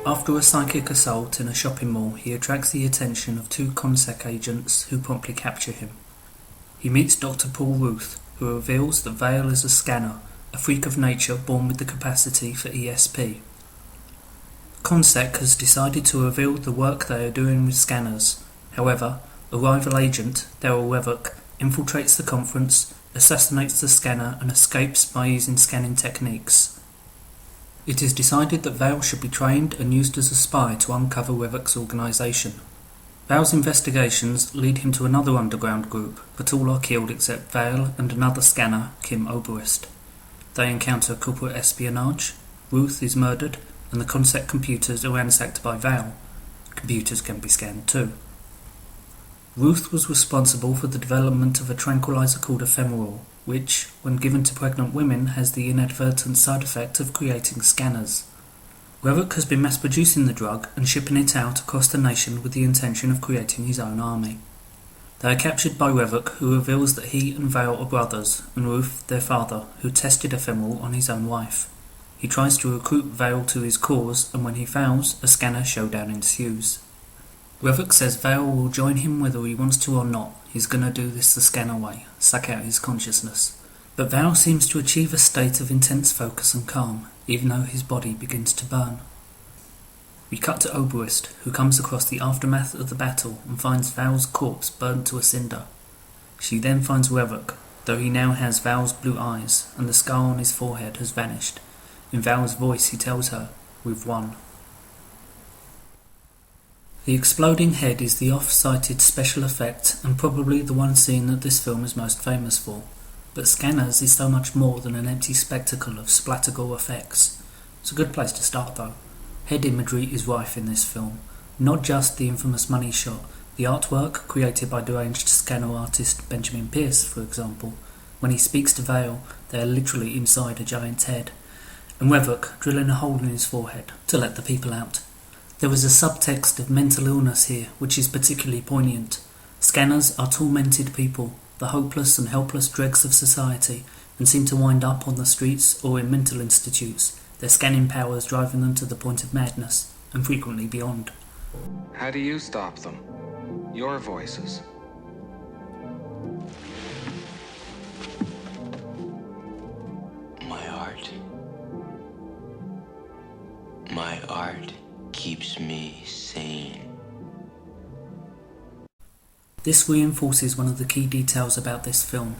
After a psychic assault in a shopping mall, he attracts the attention of two CONSEC agents who promptly capture him. He meets Dr. Paul Ruth, who reveals that Vale is a scanner, a freak of nature born with the capacity for ESP. CONSEC has decided to reveal the work they are doing with scanners. However, a rival agent, Daryl Revock, infiltrates the conference, assassinates the scanner and escapes by using scanning techniques. It is decided that Vale should be trained and used as a spy to uncover Revock's organisation. Vale's investigations lead him to another underground group, but all are killed except Vale and another scanner, Kim Oberist. They encounter corporate espionage, Ruth is murdered, and the CONSEC computers are ransacked by Vale. Computers can be scanned too. Ruth was responsible for the development of a tranquilizer called Ephemeral, which, when given to pregnant women, has the inadvertent side effect of creating scanners. Revock has been mass-producing the drug and shipping it out across the nation with the intention of creating his own army. They are captured by Revock, who reveals that he and Vale are brothers, and Ruth, their father, who tested Ephemeral on his own wife. He tries to recruit Vale to his cause, and when he fails, a scanner showdown ensues. Revock says Vale will join him whether he wants to or not. He's gonna do this the scanner way, suck out his consciousness. But Vale seems to achieve a state of intense focus and calm, even though his body begins to burn. We cut to Oberist, who comes across the aftermath of the battle and finds Vale's corpse burnt to a cinder. She then finds Revock, though he now has Vale's blue eyes, and the scar on his forehead has vanished. In Vale's voice he tells her, "We've won." The exploding head is the oft-cited special effect and probably the one scene that this film is most famous for. But Scanners is so much more than an empty spectacle of splattergore effects. It's a good place to start though. Head imagery is rife in this film. Not just the infamous money shot, the artwork created by deranged scanner artist Benjamin Pierce, for example. When he speaks to Vale, they are literally inside a giant's head. And Revock drilling a hole in his forehead to let the people out. There is a subtext of mental illness here which is particularly poignant. Scanners are tormented people, the hopeless and helpless dregs of society, and seem to wind up on the streets or in mental institutes, their scanning powers driving them to the point of madness, and frequently beyond. How do you stop them? Your voices. My art. My art keeps me sane. This reinforces one of the key details about this film.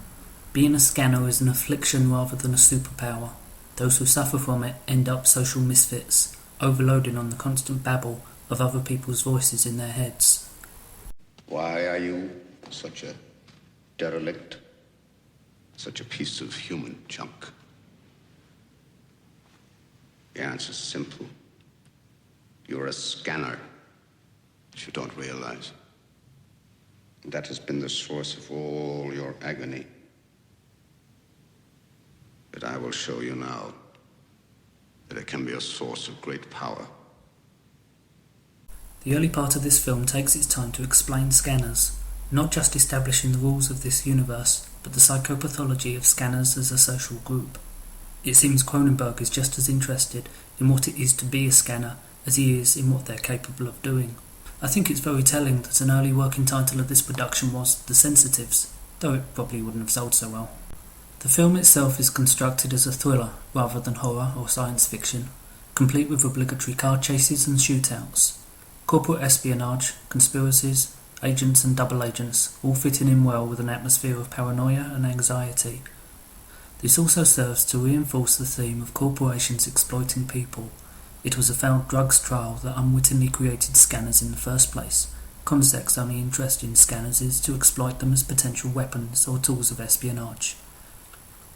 Being a scanner is an affliction rather than a superpower. Those who suffer from it end up social misfits, overloading on the constant babble of other people's voices in their heads. Why are you such a derelict, such a piece of human junk? The answer's simple. You're a scanner, which you don't realize. And that has been the source of all your agony. But I will show you now that it can be a source of great power. The early part of this film takes its time to explain scanners, not just establishing the rules of this universe, but the psychopathology of scanners as a social group. It seems Cronenberg is just as interested in what it is to be a scanner as he is in what they're capable of doing. I think it's very telling that an early working title of this production was The Sensitives, though it probably wouldn't have sold so well. The film itself is constructed as a thriller rather than horror or science fiction, complete with obligatory car chases and shootouts. Corporate espionage, conspiracies, agents and double agents, all fitting in well with an atmosphere of paranoia and anxiety. This also serves to reinforce the theme of corporations exploiting people. It was a failed drugs trial that unwittingly created scanners in the first place. CONSEC's only interest in scanners is to exploit them as potential weapons or tools of espionage.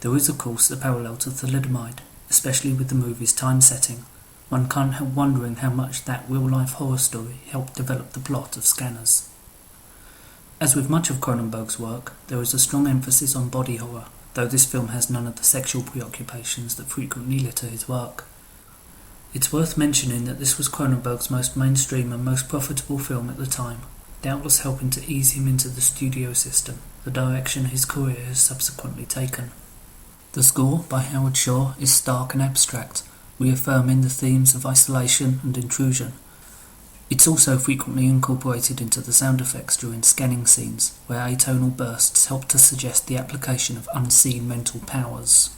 There is of course a parallel to thalidomide, especially with the movie's time setting. One can't help wondering how much that real-life horror story helped develop the plot of Scanners. As with much of Cronenberg's work, there is a strong emphasis on body horror, though this film has none of the sexual preoccupations that frequently litter his work. It's worth mentioning that this was Cronenberg's most mainstream and most profitable film at the time, doubtless helping to ease him into the studio system, the direction his career has subsequently taken. The score, by Howard Shore, is stark and abstract, reaffirming the themes of isolation and intrusion. It's also frequently incorporated into the sound effects during scanning scenes, where atonal bursts help to suggest the application of unseen mental powers.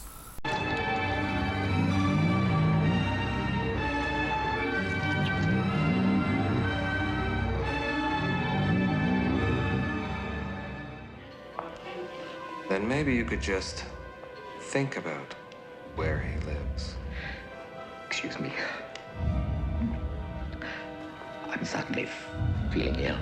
Then maybe you could just think about where he lives. Excuse me. I'm suddenly feeling ill.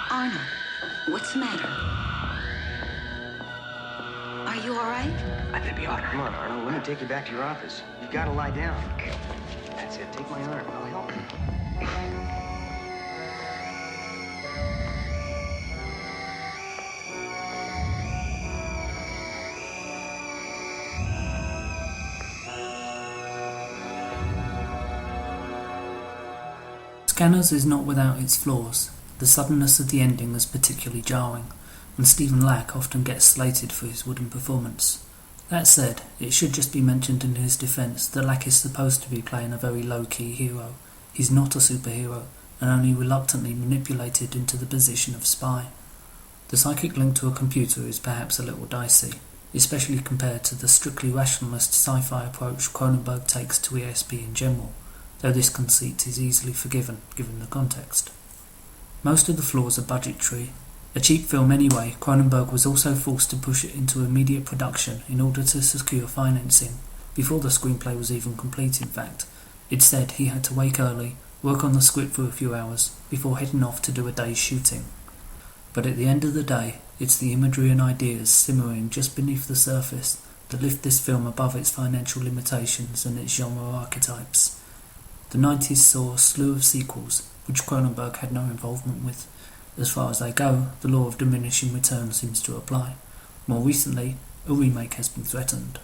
Arnold, what's the matter? Are you all right? I better be all right. Come on, Arnold. Let me take you back to your office. You've got to lie down. That's it. Take my arm. I'll help you. Scanners is not without its flaws. The suddenness of the ending is particularly jarring, and Stephen Lack often gets slated for his wooden performance. That said, it should just be mentioned in his defence that Lack is supposed to be playing a very low-key hero. He's not a superhero, and only reluctantly manipulated into the position of spy. The psychic link to a computer is perhaps a little dicey, especially compared to the strictly rationalist sci-fi approach Cronenberg takes to ESP in general, though this conceit is easily forgiven given the context. Most of the flaws are budgetary. A cheap film anyway, Cronenberg was also forced to push it into immediate production in order to secure financing, before the screenplay was even complete in fact. It said he had to wake early, work on the script for a few hours, before heading off to do a day's shooting. But at the end of the day, it's the imagery and ideas simmering just beneath the surface that lift this film above its financial limitations and its genre archetypes. The 90s saw a slew of sequels, which Cronenberg had no involvement with. As far as they go, the law of diminishing returns seems to apply. More recently, a remake has been threatened.